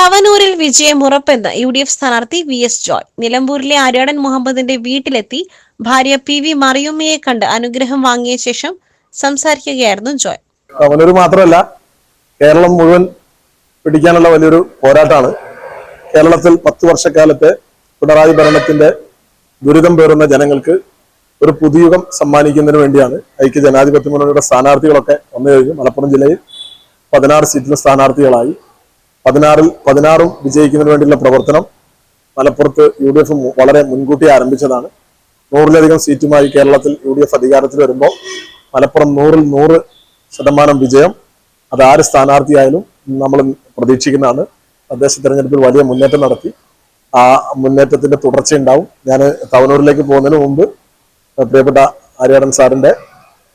തവനൂരിൽ വിജയമുറപ്പെന്ന് UDF സ്ഥാനാർത്ഥി VS Joy. നിലമ്പൂരിലെ ആര്യാടൻ മുഹമ്മദിന്റെ വീട്ടിലെത്തി ഭാര്യ PV മറിയുമ്മയെ കണ്ട് അനുഗ്രഹം വാങ്ങിയ ശേഷം സംസാരിക്കുകയായിരുന്നു ജോയ്. തവനൂർ മാത്രമല്ല, കേരളം മുഴുവൻ പിടിക്കാനുള്ള വലിയൊരു പോരാട്ടമാണ്. കേരളത്തിൽ 10 വർഷക്കാലത്തെ പിണറായി ഭരണത്തിന്റെ ദുരിതം പേറുന്ന ജനങ്ങൾക്ക് ഒരു പുതുയുഗം സമ്മാനിക്കുന്നതിന് വേണ്ടിയാണ് ഐക്യ ജനാധിപത്യ മുന്നണിയുടെ സ്ഥാനാർത്ഥികളൊക്കെ വന്നു കഴിഞ്ഞു. മലപ്പുറം ജില്ലയിൽ 16 സീറ്റിന് സ്ഥാനാർത്ഥികളായി. 16 വിജയിക്കുന്നതിന് വേണ്ടിയുള്ള പ്രവർത്തനം മലപ്പുറത്ത് UDF വളരെ മുൻകൂട്ടി ആരംഭിച്ചതാണ്. 100-ലധികം സീറ്റുമായി കേരളത്തിൽ UDF അധികാരത്തിൽ വരുമ്പോൾ മലപ്പുറം 100% വിജയം അത് ആര് സ്ഥാനാർത്ഥിയായാലും നമ്മൾ പ്രതീക്ഷിക്കുന്നതാണ്. തദ്ദേശ തെരഞ്ഞെടുപ്പിൽ വലിയ മുന്നേറ്റം നടത്തി. ആ മുന്നേറ്റത്തിന്റെ തുടർച്ചയുണ്ടാവും. ഞാൻ തവനൂരിലേക്ക് പോകുന്നതിന് മുമ്പ് പ്രിയപ്പെട്ട ആര്യാടൻ സാറിന്റെ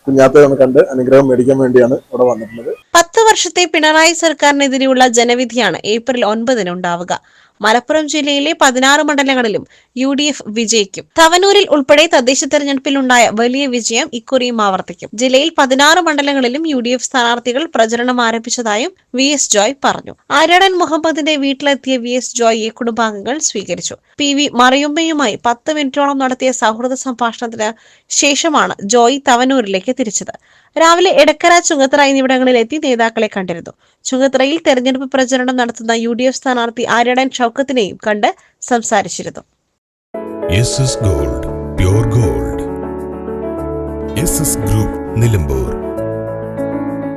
കുഞ്ഞാത്തെ ഒന്ന് കണ്ട് അനുഗ്രഹം മേടിക്കാൻ വേണ്ടിയാണ് ഇവിടെ വന്നിട്ടുള്ളത്. 10 വർഷത്തെ പിണറായി സർക്കാരിനെതിരെയുള്ള ജനവിധിയാണ് ഏപ്രിൽ 9 ഉണ്ടാവുക. മലപ്പുറം ജില്ലയിലെ 16 മണ്ഡലങ്ങളിലും UDF വിജയിക്കും. തവനൂരിൽ ഉൾപ്പെടെ തദ്ദേശ തെരഞ്ഞെടുപ്പിലുണ്ടായ വലിയ വിജയം ഇക്കുറിയും ആവർത്തിക്കും. ജില്ലയിൽ 16 മണ്ഡലങ്ങളിലും UDF സ്ഥാനാർത്ഥികൾ പ്രചരണം ആരംഭിച്ചതായും VS ജോയ് പറഞ്ഞു. ആര്യാടൻ മുഹമ്മദിന്റെ വീട്ടിലെത്തിയ VS ജോയിയെ കുടുംബാംഗങ്ങൾ സ്വീകരിച്ചു. PV മറിയുമ്മയുമായി 10 മിനിറ്റോളം നടത്തിയ സൗഹൃദ സംഭാഷണത്തിന് ശേഷമാണ് ജോയ് തവനൂരിലേക്ക് തിരിച്ചത്. രാവിലെ എടക്കര, ചുങ്കത്തറ എന്നിവിടങ്ങളിൽ എത്തി നേതാക്കളെ കണ്ടിരുന്നു. ചുങ്കത്തറയിൽ തെരഞ്ഞെടുപ്പ് പ്രചരണം നടത്തുന്ന UDF സ്ഥാനാർത്ഥി ആര്യാടൻ ഷൗക്കത്തിനെയും കണ്ട് സംസാരിച്ചിരുന്നു. SS Gold, Pure Gold. SS Group, Nilambur.